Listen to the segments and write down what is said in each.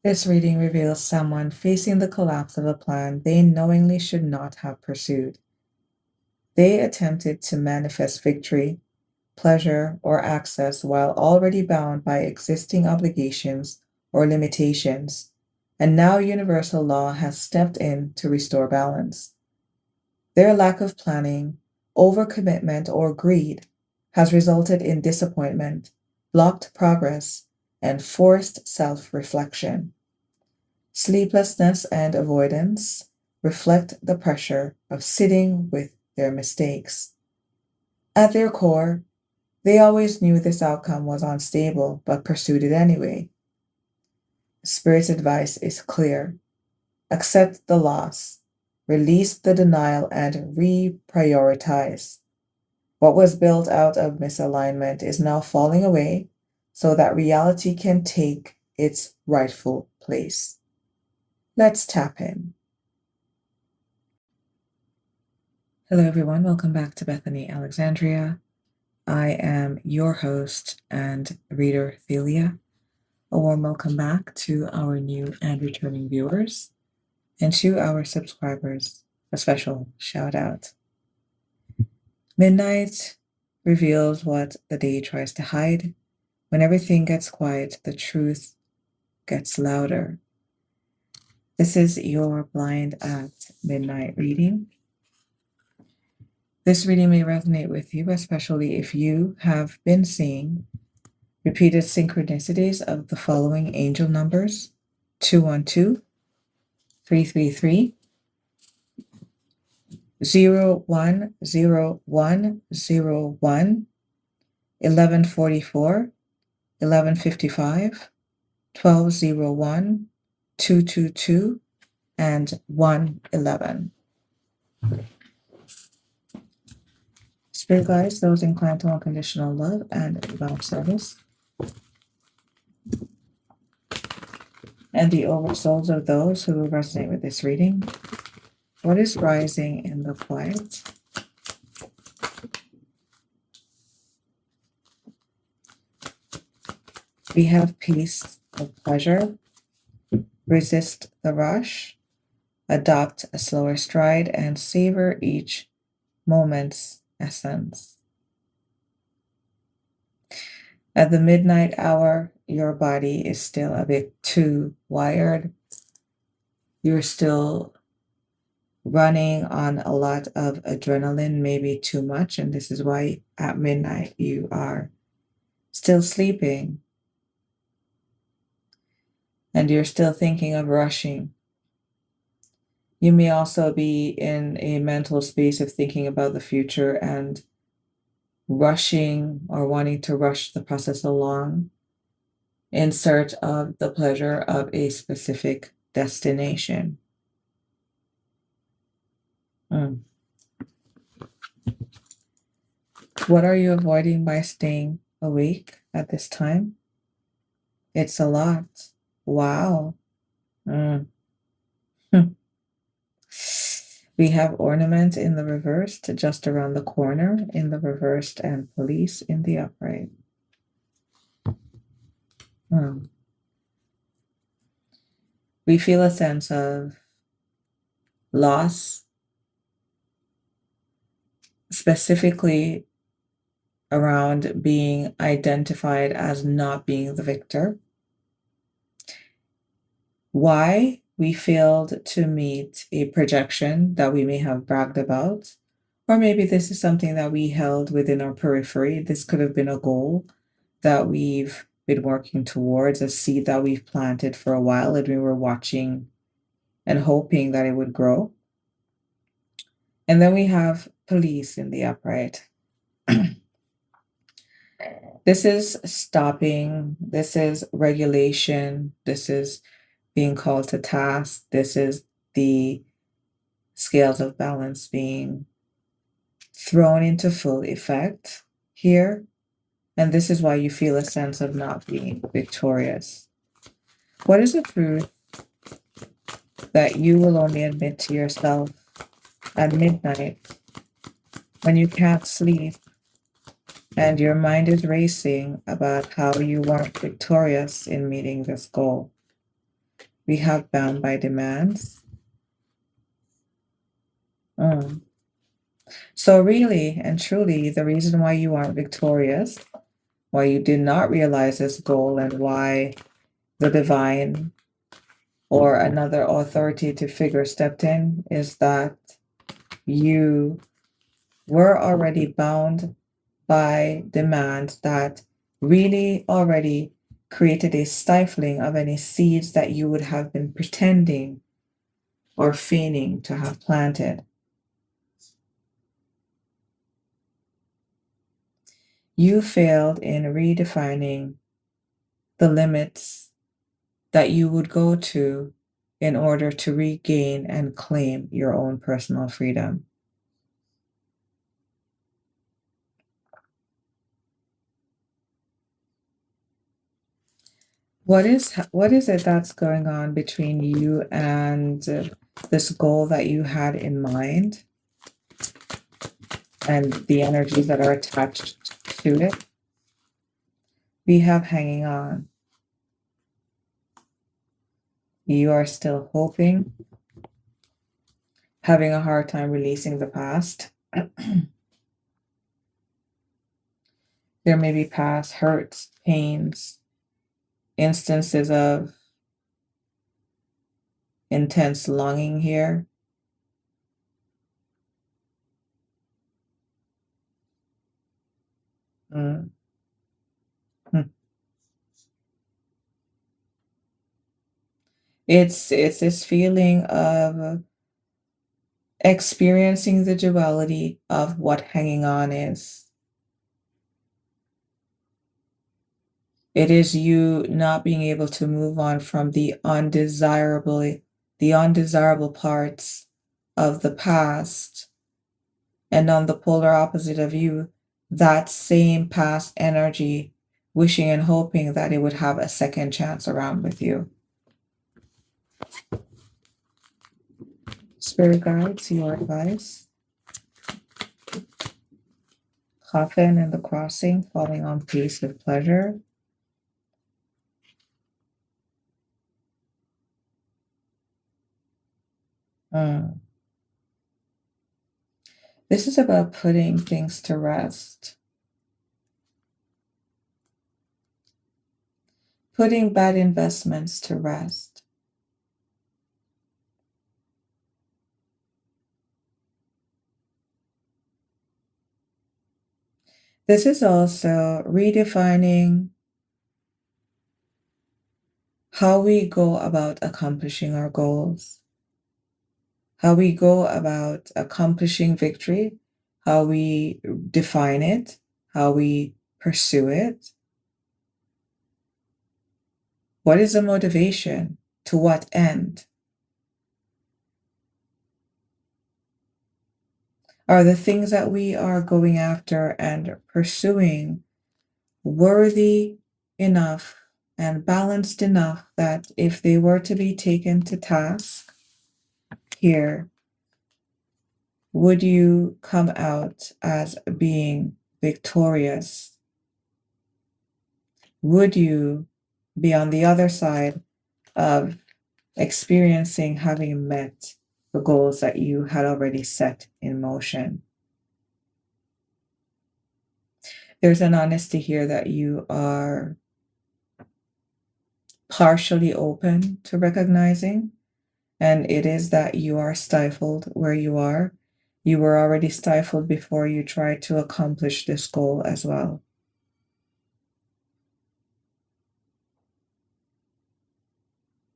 This reading reveals someone facing the collapse of a plan they knowingly should not have pursued. They attempted to manifest victory, pleasure, or access while already bound by existing obligations or limitations, and now universal law has stepped in to restore balance. Their lack of planning, overcommitment, or greed has resulted in disappointment, blocked progress, and forced self-reflection. Sleeplessness and avoidance reflect the pressure of sitting with their mistakes. At their core, they always knew this outcome was unstable, but pursued it anyway. Spirit's advice is clear. Accept the loss, release the denial, and reprioritize. What was built out of misalignment is now falling away so that reality can take its rightful place. Let's tap in. Hello, everyone. Welcome back to Bethany Alexandria. I am your host and reader, Thelia. A warm welcome back to our new and returning viewers, and to our subscribers, a special shout out. Midnight reveals what the day tries to hide. When everything gets quiet, the truth gets louder. This is your Blind at Midnight reading. This reading may resonate with you, especially if you have been seeing repeated synchronicities of the following angel numbers: 212, 333, 010101, 1144, 1155, 1201, 222, and 111. Spirit guides those inclined to unconditional love and divine service, and the oversouls of those who will resonate with this reading. What is rising in the quiet? We have peace of pleasure, resist the rush, adopt a slower stride, and savor each moment's essence. At the midnight hour, your body is still a bit too wired. You're still running on a lot of adrenaline, maybe too much, and this is why at midnight you are still sleeping and you're still thinking of rushing. You may also be in a mental space of thinking about the future and rushing or wanting to rush the process along in search of the pleasure of a specific destination. What are you avoiding by staying awake at this time? It's a lot. Wow. We have ornament in the reversed, just around the corner in the reversed, and police in the upright. We feel a sense of loss, specifically around being identified as not being the victor. Why? We failed to meet a projection that we may have bragged about, or maybe this is something that we held within our periphery. This could have been a goal that we've been working towards, a seed that we've planted for a while, and we were watching and hoping that it would grow. And then we have police in the upright. This is stopping, this is regulation, this is being called to task, this is the scales of balance being thrown into full effect here. And this is why you feel a sense of not being victorious. What is the truth that you will only admit to yourself at midnight when you can't sleep and your mind is racing about how you weren't victorious in meeting this goal? We have bound by demands. Mm. So really and truly, the reason why you aren't victorious, why you did not realize this goal, and why the divine or another authoritative figure stepped in is that you were already bound by demands that really already created a stifling of any seeds that you would have been pretending or feigning to have planted. You failed in redefining the limits that you would go to in order to regain and claim your own personal freedom. What is it that's going on between you and this goal that you had in mind and the energies that are attached to it? We have hanging on. You are still hoping, having a hard time releasing the past. There may be past hurts, pains, instances of intense longing here. Mm. Mm. It's this feeling of experiencing the duality of what hanging on is. It is you not being able to move on from the undesirable parts of the past, and on the polar opposite of you, that same past energy, wishing and hoping that it would have a second chance around with you. Spirit guides, your advice. Coffin and the crossing, falling on peace with pleasure. Mm. This is about putting things to rest. Putting bad investments to rest. This is also redefining how we go about accomplishing our goals, how we go about accomplishing victory, how we define it, how we pursue it. What is the motivation? To what end? Are the things that we are going after and pursuing worthy enough and balanced enough that if they were to be taken to task here, would you come out as being victorious? Would you be on the other side of experiencing having met the goals that you had already set in motion? There's an honesty here that you are partially open to recognizing, and it is that you are stifled where you are. You were already stifled before you tried to accomplish this goal as well.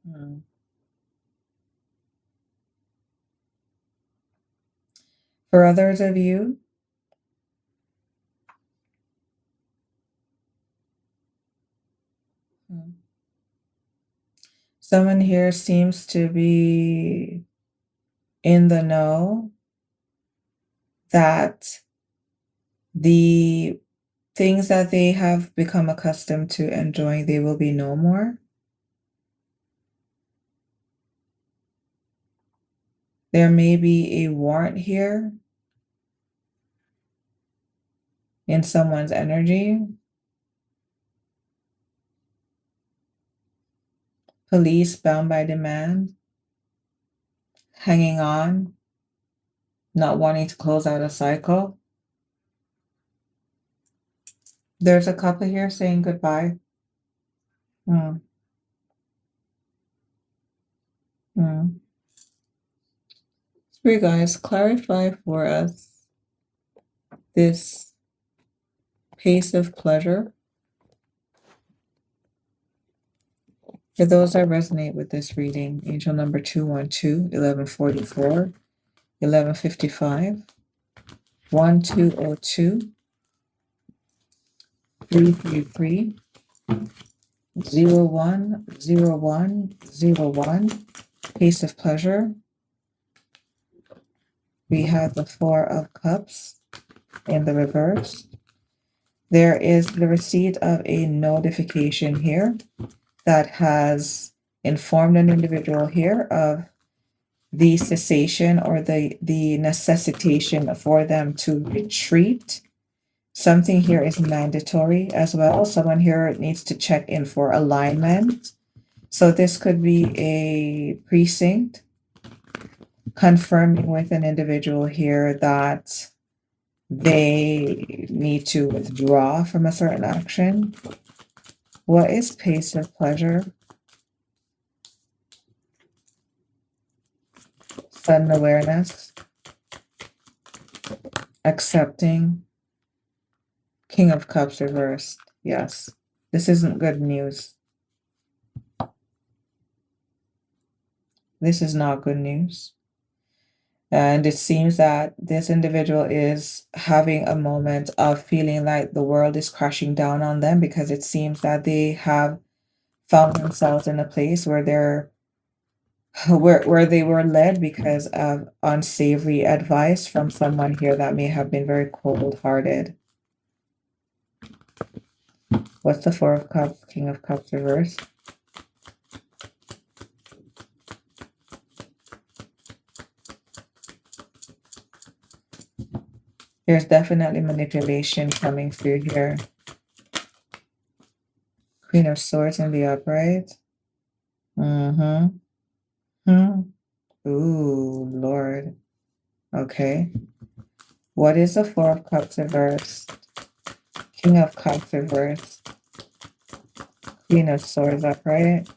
Mm. For others of you, someone here seems to be in the know that the things that they have become accustomed to enjoying, they will be no more. There may be a warrant here in someone's energy. Police bound by demand, hanging on, not wanting to close out a cycle. There's a couple here saying goodbye. Hmm. Hmm. Three guys, clarify for us this pace of pleasure. For those that resonate with this reading, angel number 212, 1144, 1155, 1202, 333, 010101, pace of pleasure. We have the Four of Cups in the reverse. There is the receipt of a notification here that has informed an individual here of the cessation or the necessitation for them to retreat. Something here is mandatory as well. Someone here needs to check in for alignment. So this could be a precinct confirming with an individual here that they need to withdraw from a certain action. What is pace of pleasure? Sudden awareness. Accepting. King of Cups reversed. Yes, this isn't good news. This is not good news. And it seems that this individual is having a moment of feeling like the world is crashing down on them, because it seems that they have found themselves in a place where they're where they were led because of unsavory advice from someone here that may have been very cold-hearted. What's the Four of Cups, King of Cups reversed? There's definitely manipulation coming through here. Queen of Swords in the upright. Mm-hmm. Ooh, Lord. Okay. What is the Four of Cups reversed? King of Cups reversed. Queen of Swords upright.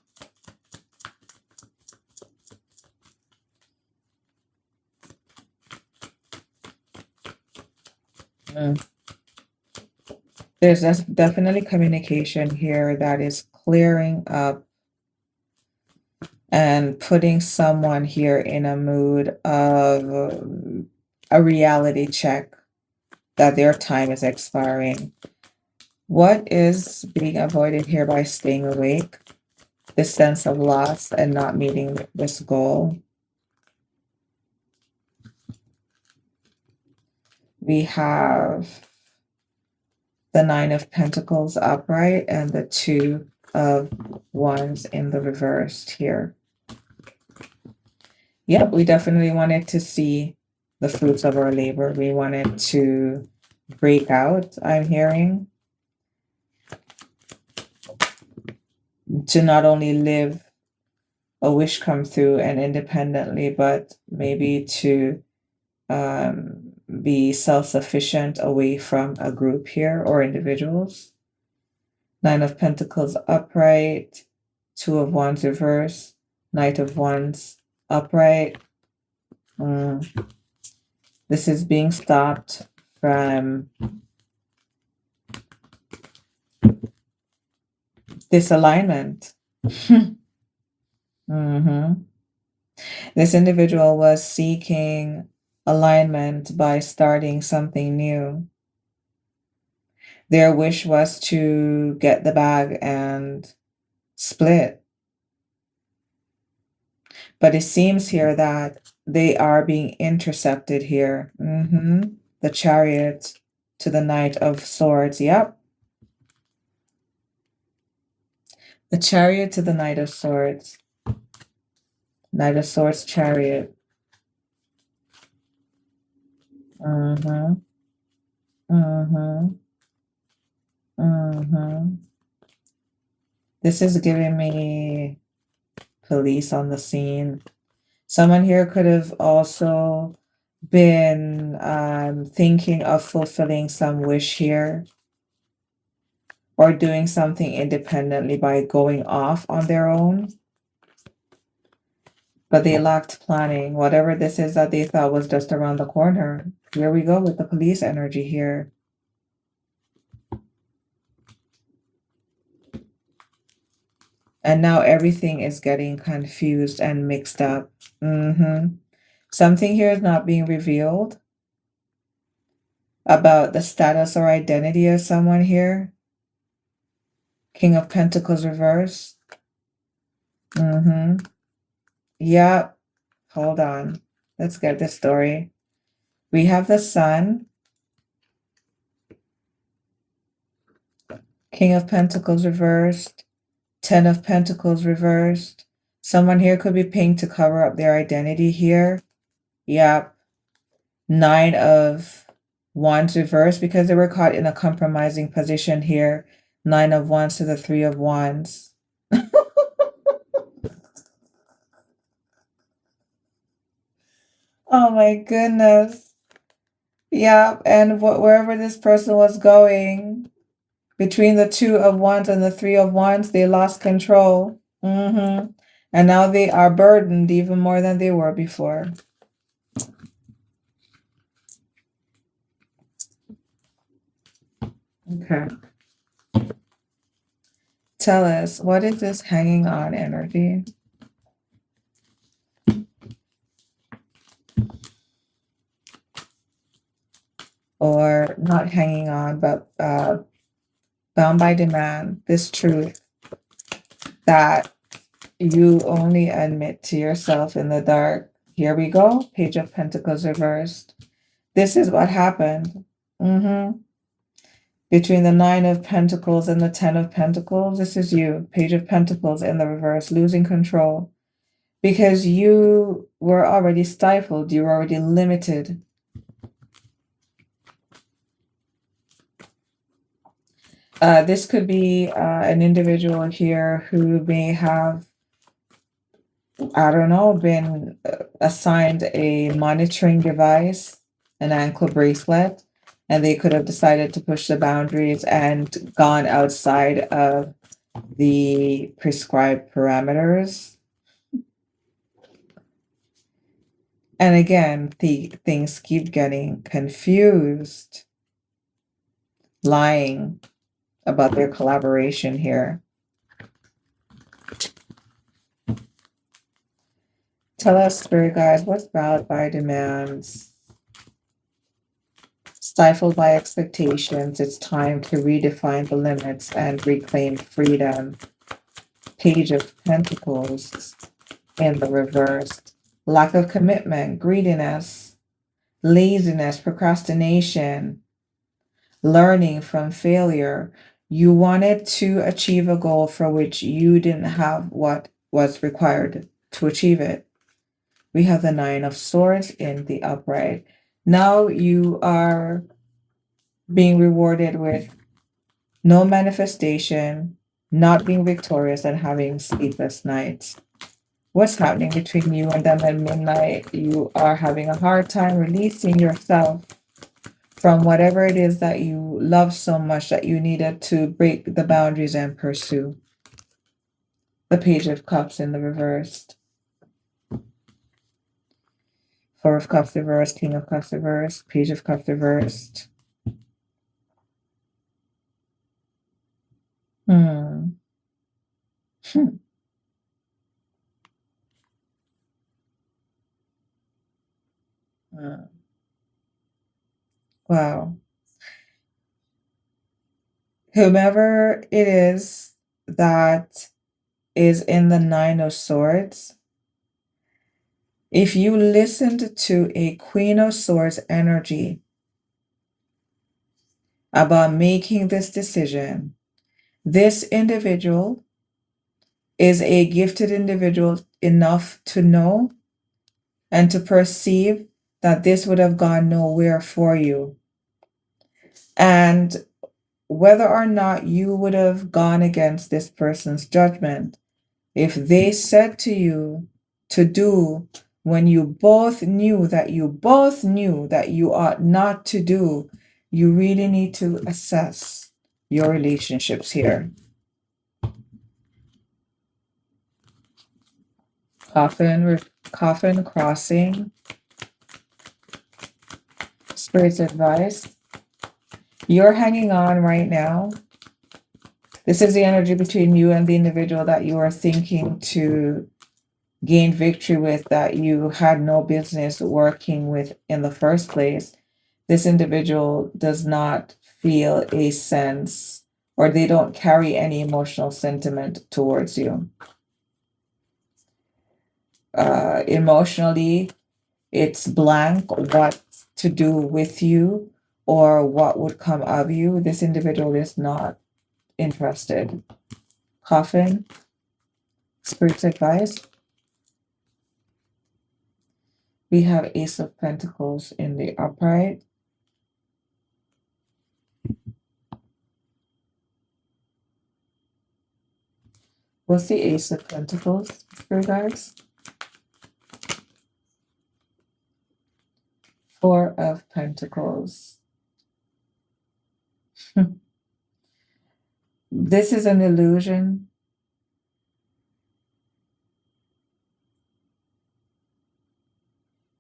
There's definitely communication here that is clearing up and putting someone here in a mood of a reality check that their time is expiring. What is being avoided here by staying awake? The sense of loss and not meeting this goal. We have the Nine of Pentacles upright and the Two of Wands in the reversed here. Yep, we definitely wanted to see the fruits of our labor. We wanted to break out, I'm hearing, to not only live a wish come through and independently, but maybe to be self-sufficient away from a group here or individuals. Nine of Pentacles upright, Two of Wands reverse, Knight of Wands upright. This is being stopped from disalignment. This individual was seeking alignment by starting something new. Their wish was to get the bag and split. But it seems here that they are being intercepted here. The Chariot to the Knight of Swords. Yep. The Chariot to the Knight of Swords. Knight of Swords, Chariot. This is giving me police on the scene. Someone here could have also been thinking of fulfilling some wish here or doing something independently by going off on their own. But they lacked planning. Whatever this is that they thought was just around the corner. Here we go with the police energy here. And now everything is getting confused and mixed up. Something here is not being revealed about the status or identity of someone here. King of Pentacles reverse. Yep. Hold on. Let's get this story. We have the Sun. King of Pentacles reversed. 10 of Pentacles reversed. Someone here could be paying to cover up their identity here. Yep. 9 of Wands reversed because they were caught in a compromising position here. 9 of Wands to the 3 of Wands. Oh my goodness. Yep. And wherever this person was going, between the 2 of Wands and the 3 of Wands, they lost control. And now they are burdened even more than they were before. Okay. Tell us, what is this hanging on energy? Or not hanging on, but bound by demand, this truth that you only admit to yourself in the dark. Here we go. Page of Pentacles reversed. This is what happened. Between the 9 of Pentacles and the 10 of Pentacles, this is you. Page of Pentacles in the reverse, losing control. Because you were already stifled. You were already limited. This could be an individual here who may have, I don't know, been assigned a monitoring device, an ankle bracelet, and they could have decided to push the boundaries and gone outside of the prescribed parameters. And again, things keep getting confused, lying about their collaboration here. Tell us, Spirit Guides, what's bound by demands? Stifled by expectations, it's time to redefine the limits and reclaim freedom. Page of Pentacles in the reverse. Lack of commitment, greediness, laziness, procrastination, learning from failure. You wanted to achieve a goal for which you didn't have what was required to achieve it. We have the 9 of Swords in the upright. Now you are being rewarded with no manifestation, not being victorious, and having sleepless nights. What's happening between you and them at midnight? You are having a hard time releasing yourself from whatever it is that you love so much that you needed to break the boundaries and pursue. The Page of Cups in the reversed. 4 of Cups reversed, King of Cups reversed, Page of Cups reversed. Wow. Whomever it is that is in the 9 of Swords, if you listened to a Queen of Swords energy about making this decision, this individual is a gifted individual enough to know and to perceive that this would have gone nowhere for you. And whether or not you would have gone against this person's judgment, If they said to you to do when you both knew that you ought not to do, you really need to assess your relationships here. Coffin crossing, Spirit's advice. You're hanging on right now. This is the energy between you and the individual that you are thinking to gain victory with, that you had no business working with in the first place. This individual does not feel a sense, or they don't carry any emotional sentiment towards you. Emotionally, it's blank what to do with you or what would come of you. This individual is not interested. Coffin, Spirit's advice. We have Ace of Pentacles in the upright. What's the Ace of Pentacles for you guys? Four of Pentacles. This is an illusion.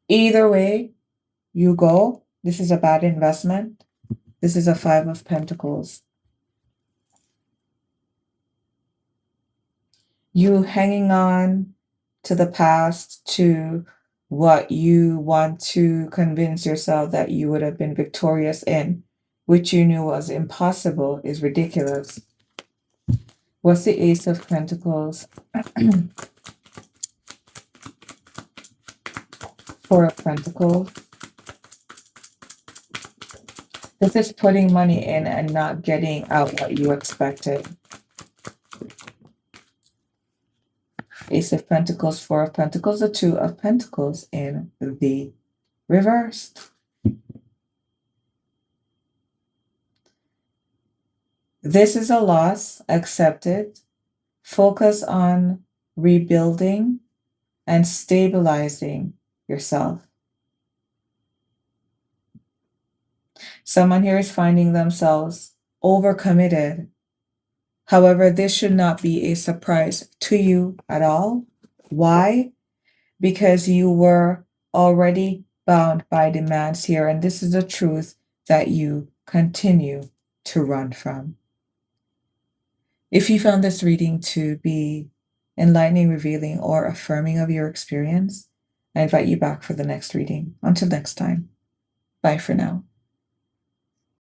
Either way you go, this is a bad investment. This is a Five of Pentacles. You hanging on to the past, to what you want to convince yourself that you would have been victorious in, which you knew was impossible, is ridiculous. What's the Ace of Pentacles? Four of Pentacles. This is putting money in and not getting out what you expected. Ace of Pentacles, Four of Pentacles, the Two of Pentacles in the reversed. This is a loss. Accept it. Focus on rebuilding and stabilizing yourself. Someone here is finding themselves overcommitted. However, this should not be a surprise to you at all. Why? Because you were already bound by demands here, and this is the truth that you continue to run from. If you found this reading to be enlightening, revealing, or affirming of your experience, I invite you back for the next reading. Until next time, bye for now.